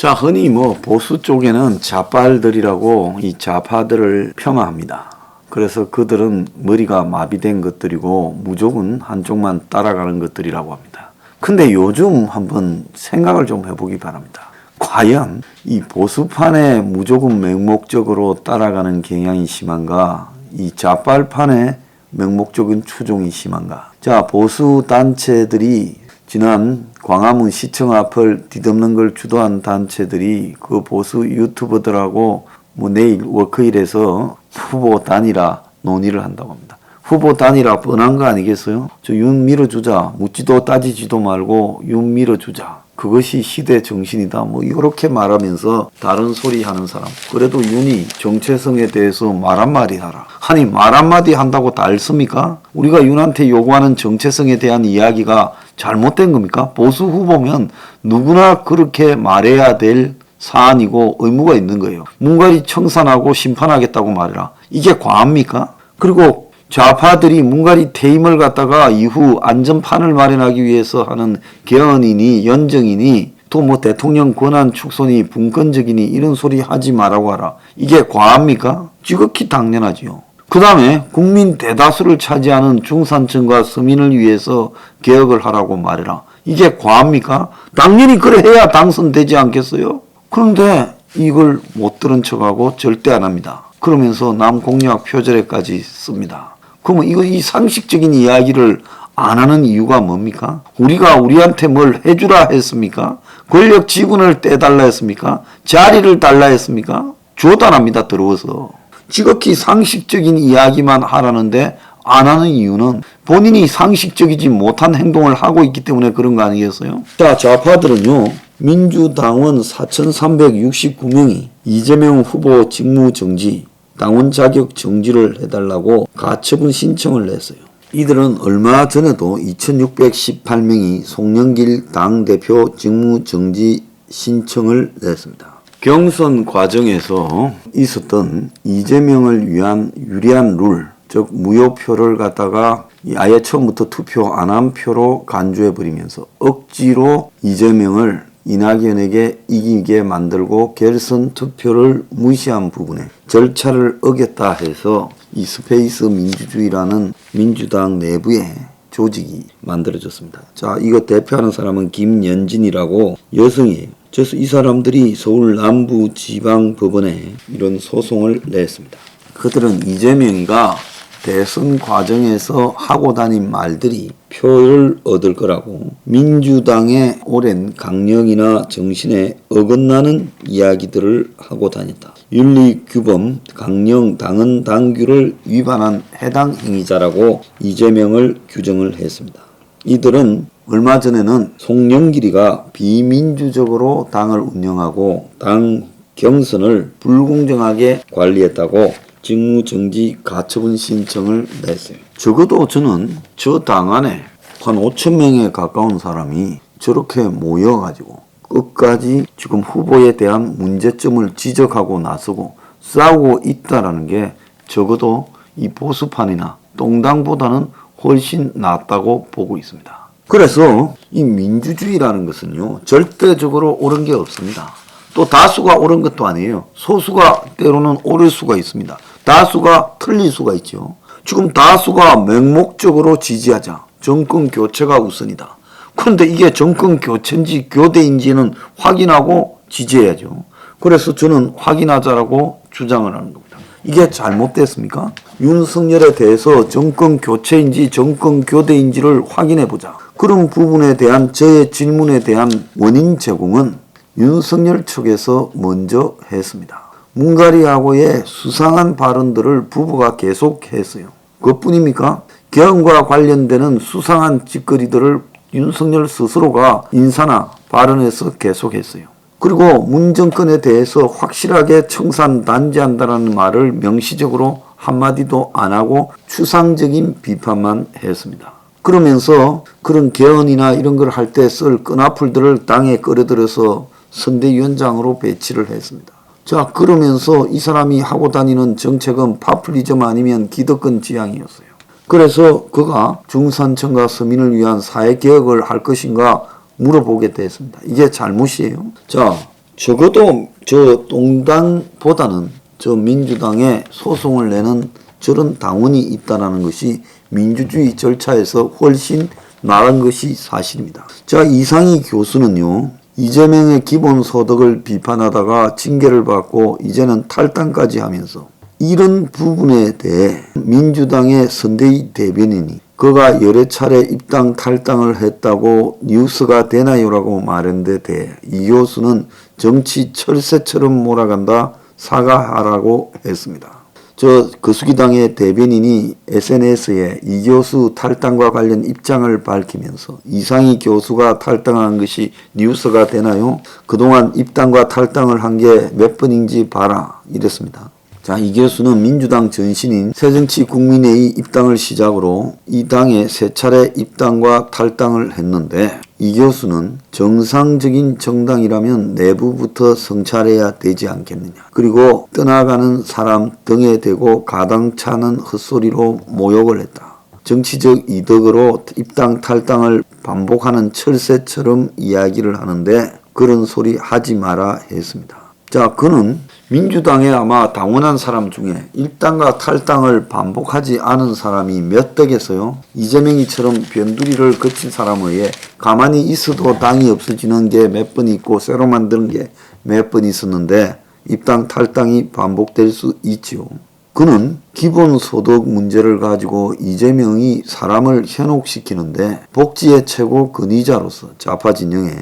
자, 흔히 보수 쪽에는 좌빨들이라고 이 좌파들을 폄하합니다. 그래서 그들은 머리가 마비된 것들이고 무조건 한쪽만 따라가는 것들이라고 합니다. 근데 요즘 한번 생각을 좀 해보기 바랍니다. 과연 이 보수판에 무조건 맹목적으로 따라가는 경향이 심한가, 이 좌빨판에 맹목적인 추종이 심한가. 자, 보수 단체들이 지난 광화문 시청 앞을 뒤덮는 걸 주도한 단체들이 그 보수 유튜버들하고 내일 워크힐에서 후보 단일화 논의를 한다고 합니다. 후보 단일화 뻔한 거 아니겠어요? 저 윤 밀어주자. 묻지도 따지지도 말고 윤 밀어주자. 그것이 시대 정신이다. 이렇게 말하면서 다른 소리 하는 사람. 그래도 윤이 정체성에 대해서 말 한마디 하라. 아니, 말 한마디 한다고 다 알습니까? 우리가 윤한테 요구하는 정체성에 대한 이야기가 잘못된 겁니까? 보수 후보면 누구나 그렇게 말해야 될 사안이고 의무가 있는 거예요. 문가리 청산하고 심판하겠다고 말해라. 이게 과합니까? 그리고 좌파들이 문가리 퇴임을 갖다가 이후 안전판을 마련하기 위해서 하는 개헌이니 연정이니 또 대통령 권한 축소니 분권적이니 이런 소리 하지 말라고 하라. 이게 과합니까? 지극히 당연하지요. 그 다음에 국민 대다수를 차지하는 중산층과 서민을 위해서 개혁을 하라고 말해라. 이게 과합니까? 당연히 그래 해야 당선되지 않겠어요? 그런데 이걸 못 들은 척하고 절대 안 합니다. 그러면서 남 공약 표절에까지 씁니다. 그러면 이 상식적인 이야기를 안 하는 이유가 뭡니까? 우리가 우리한테 뭘 해주라 했습니까? 권력 지분을 떼달라 했습니까? 자리를 달라 했습니까? 줘도 안 합니다. 더러워서. 지극히 상식적인 이야기만 하라는데 안 하는 이유는 본인이 상식적이지 못한 행동을 하고 있기 때문에 그런 거 아니겠어요? 자, 좌파들은요. 민주당원 4,369명이 이재명 후보 직무정지, 당원 자격 정지를 해달라고 가처분 신청을 냈어요. 이들은 얼마 전에도 2,618명이 송영길 당대표 직무정지 신청을 냈습니다. 경선 과정에서 있었던 이재명을 위한 유리한 룰, 즉 무효표를 갖다가 아예 처음부터 투표 안 한 표로 간주해버리면서 억지로 이재명을 이낙연에게 이기게 만들고 결선 투표를 무시한 부분에 절차를 어겼다 해서 이 스페이스 민주주의라는 민주당 내부의 조직이 만들어졌습니다. 자, 이거 대표하는 사람은 김연진이라고 여성이에요. 그래서 이 사람들이 서울 남부지방법원에 이런 소송을 냈습니다. 그들은 이재명이가 대선 과정에서 하고 다닌 말들이 표를 얻을 거라고 민주당의 오랜 강령이나 정신에 어긋나는 이야기들을 하고 다녔다. 윤리규범, 강령, 당헌, 당규를 위반한 해당 행위자라고 이재명을 규정을 했습니다. 이들은 얼마 전에는 송영길이가 비민주적으로 당을 운영하고 당 경선을 불공정하게 관리했다고 직무정지 가처분 신청을 냈어요. 적어도 저는 저 당 안에 한 5,000명에 가까운 사람이 저렇게 모여가지고 끝까지 지금 후보에 대한 문제점을 지적하고 나서고 싸우고 있다라는 게 적어도 이 보수판이나 똥당보다는 훨씬 낫다고 보고 있습니다. 그래서 이 민주주의라는 것은요, 절대적으로 옳은 게 없습니다. 또 다수가 옳은 것도 아니에요. 소수가 때로는 옳을 수가 있습니다. 다수가 틀릴 수가 있죠. 지금 다수가 맹목적으로 지지하자. 정권 교체가 우선이다. 그런데 이게 정권 교체인지 교대인지는 확인하고 지지해야죠. 그래서 저는 확인하자라고 주장을 하는 겁니다. 이게 잘못됐습니까? 윤석열에 대해서 정권 교체인지 정권 교대인지를 확인해보자. 그런 부분에 대한 저의 질문에 대한 원인 제공은 윤석열 측에서 먼저 했습니다. 문가리하고의 수상한 발언들을 부부가 계속했어요. 그것뿐입니까? 개헌과 관련되는 수상한 짓거리들을 윤석열 스스로가 인사나 발언에서 계속했어요. 그리고 문 정권에 대해서 확실하게 청산 단죄한다는 말을 명시적으로 한마디도 안 하고 추상적인 비판만 했습니다. 그러면서 그런 개헌이나 이런 걸 할 때 쓸 끈앞풀들을 당에 끌어들여서 선대위원장으로 배치를 했습니다. 자, 그러면서 이 사람이 하고 다니는 정책은 파퓰리즘 아니면 기득권 지향이었어요. 그래서 그가 중산층과 서민을 위한 사회개혁을 할 것인가 물어보게 됐습니다. 이게 잘못이에요. 자, 적어도 저 똥당보다는 저 민주당에 소송을 내는 저런 당원이 있다는 것이 민주주의 절차에서 훨씬 나은 것이 사실입니다. 자, 이상희 교수는요, 이재명의 기본소득을 비판하다가 징계를 받고 이제는 탈당까지 하면서 이런 부분에 대해 민주당의 선대위 대변인이 그가 여러 차례 입당 탈당을 했다고 뉴스가 되나요라고 말했는데 대해 이 교수는 정치 철새처럼 몰아간다, 사과하라고 했습니다. 저 거수기당의 대변인이 SNS에 이 교수 탈당과 관련 입장을 밝히면서 이상희 교수가 탈당한 것이 뉴스가 되나요? 그동안 입당과 탈당을 한 게 몇 번인지 봐라, 이랬습니다. 자, 이 교수는 민주당 전신인 새정치국민회의 입당을 시작으로 이 당에 세 차례 입당과 탈당을 했는데 이 교수는 정상적인 정당이라면 내부부터 성찰해야 되지 않겠느냐. 그리고 떠나가는 사람 등에 대고 가당차는 헛소리로 모욕을 했다. 정치적 이득으로 입당 탈당을 반복하는 철새처럼 이야기를 하는데 그런 소리 하지 마라 했습니다. 자, 그는 민주당에 아마 당원한 사람 중에 입당과 탈당을 반복하지 않은 사람이 몇 덕에서요. 이재명이처럼 변두리를 거친 사람에 의해 가만히 있어도 당이 없어지는 게 몇 번 있고 새로 만드는 게 몇 번 있었는데 입당 탈당이 반복될 수 있지요. 그는 기본소득 문제를 가지고 이재명이 사람을 현혹시키는데 복지의 최고 권위자로서 좌파 진영에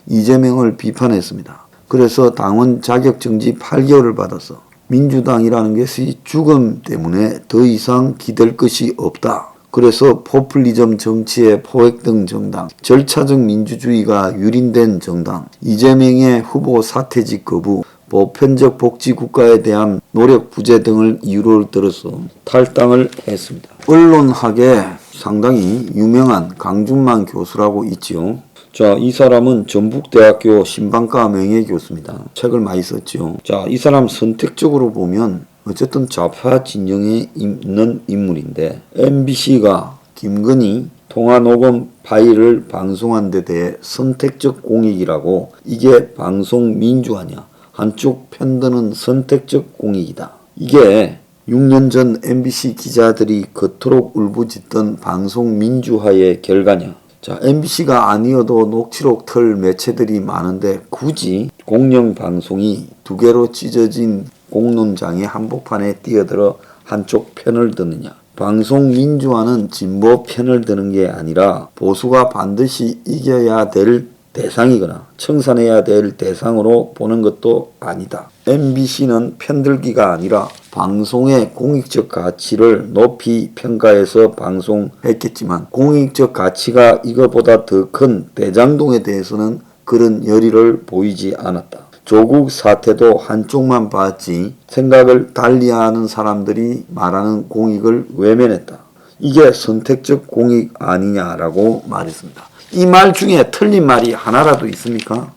이재명을 비판했습니다. 그래서 당원 자격정지 8개월을 받아서 민주당이라는 것이 죽음 때문에 더 이상 기댈 것이 없다. 그래서 포퓰리즘 정치에 포획된 정당, 절차적 민주주의가 유린된 정당, 이재명의 후보 사퇴직 거부, 보편적 복지국가에 대한 노력 부재 등을 이유로 들어서 탈당을 했습니다. 언론학에 상당히 유명한 강준만 교수라고 있지요. 자, 이 사람은 전북대학교 신방과 명예교수입니다. 책을 많이 썼죠. 자, 이 사람 선택적으로 보면 어쨌든 좌파 진영에 있는 인물인데 MBC가 김건희 통화녹음 파일을 방송한 데 대해 선택적 공익이라고 이게 방송 민주화냐, 한쪽 편드는 선택적 공익이다. 이게 6년 전 MBC 기자들이 그토록 울부짖던 방송 민주화의 결과냐. 자, MBC가 아니어도 녹취록 틀 매체들이 많은데 굳이 공영방송이 두 개로 찢어진 공론장의 한복판에 뛰어들어 한쪽 편을 드느냐. 방송 민주화는 진보 편을 드는 게 아니라 보수가 반드시 이겨야 될 대상이거나 청산해야 될 대상으로 보는 것도 아니다. MBC는 편들기가 아니라 방송의 공익적 가치를 높이 평가해서 방송했겠지만 공익적 가치가 이거보다 더 큰 대장동에 대해서는 그런 열의를 보이지 않았다. 조국 사태도 한쪽만 봤지 생각을 달리하는 사람들이 말하는 공익을 외면했다. 이게 선택적 공익 아니냐라고 말했습니다. 이 말 중에 틀린 말이 하나라도 있습니까?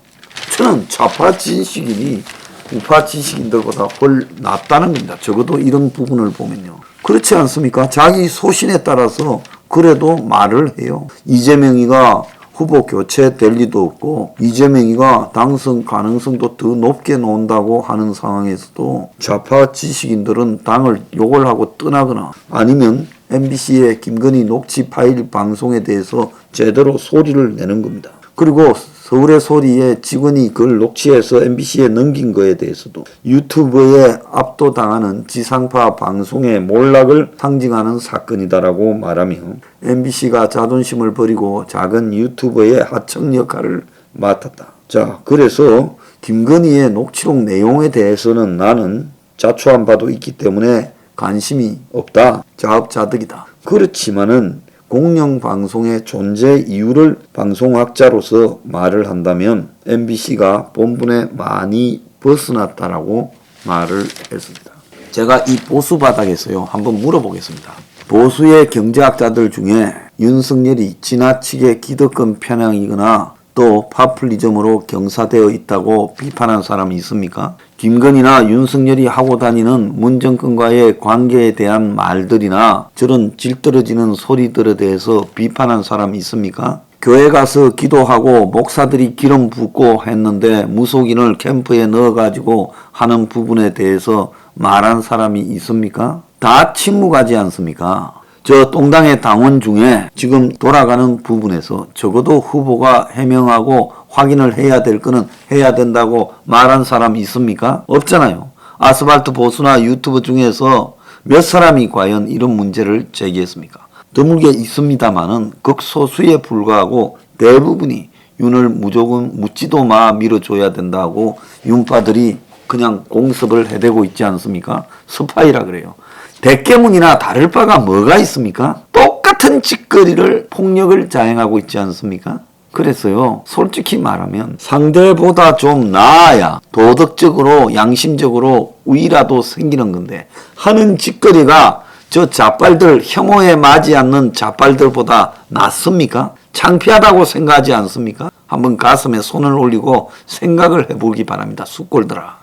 저는 좌파 지식인이 우파 지식인들보다 훨 낫다는 겁니다. 적어도 이런 부분을 보면요. 그렇지 않습니까? 자기 소신에 따라서 그래도 말을 해요. 이재명이가 후보 교체될 리도 없고 이재명이가 당선 가능성도 더 높게 놓는다고 하는 상황에서도 좌파 지식인들은 당을 욕을 하고 떠나거나 아니면 MBC의 김건희 녹취 파일 방송에 대해서 제대로 소리를 내는 겁니다. 그리고 서울의 소리에 직원이 그걸 녹취해서 MBC에 넘긴 거에 대해서도 유튜브에 압도당하는 지상파 방송의 몰락을 상징하는 사건이다라고 말하며 MBC가 자존심을 버리고 작은 유튜버의 하청 역할을 맡았다. 자, 그래서 김건희의 녹취록 내용에 대해서는 나는 자초한 바도 있기 때문에 관심이 없다. 자업자득이다. 그렇지만은 공영방송의 존재 이유를 방송학자로서 말을 한다면 MBC가 본분에 많이 벗어났다라고 말을 했습니다. 제가 이 보수 바닥에서요 한번 물어보겠습니다. 보수의 경제학자들 중에 윤석열이 지나치게 기득권 편향이거나 또 파퓰리즘으로 경사되어 있다고 비판한 사람이 있습니까? 김건희나 윤석열이 하고 다니는 문정권과의 관계에 대한 말들이나 저런 질떨어지는 소리들에 대해서 비판한 사람이 있습니까? 교회 가서 기도하고 목사들이 기름 붓고 했는데 무속인을 캠프에 넣어가지고 하는 부분에 대해서 말한 사람이 있습니까? 다 침묵하지 않습니까? 저 똥당의 당원 중에 지금 돌아가는 부분에서 적어도 후보가 해명하고 확인을 해야 될 거는 해야 된다고 말한 사람 있습니까? 없잖아요. 아스팔트 보수나 유튜브 중에서 몇 사람이 과연 이런 문제를 제기했습니까? 드물게 있습니다만은 극소수에 불과하고 대부분이 윤을 무조건 묻지도 마 밀어줘야 된다고 윤파들이 그냥 공습을 해대고 있지 않습니까? 스파이라 그래요. 대깨문이나 다를 바가 뭐가 있습니까? 똑같은 짓거리를 폭력을 자행하고 있지 않습니까? 그래서요, 솔직히 말하면 상대보다 좀 나아야 도덕적으로 양심적으로 우위라도 생기는 건데 하는 짓거리가 저 자빨들, 혐오에 맞지 않는 자빨들보다 낫습니까? 창피하다고 생각하지 않습니까? 한번 가슴에 손을 올리고 생각을 해보기 바랍니다. 숫골들아.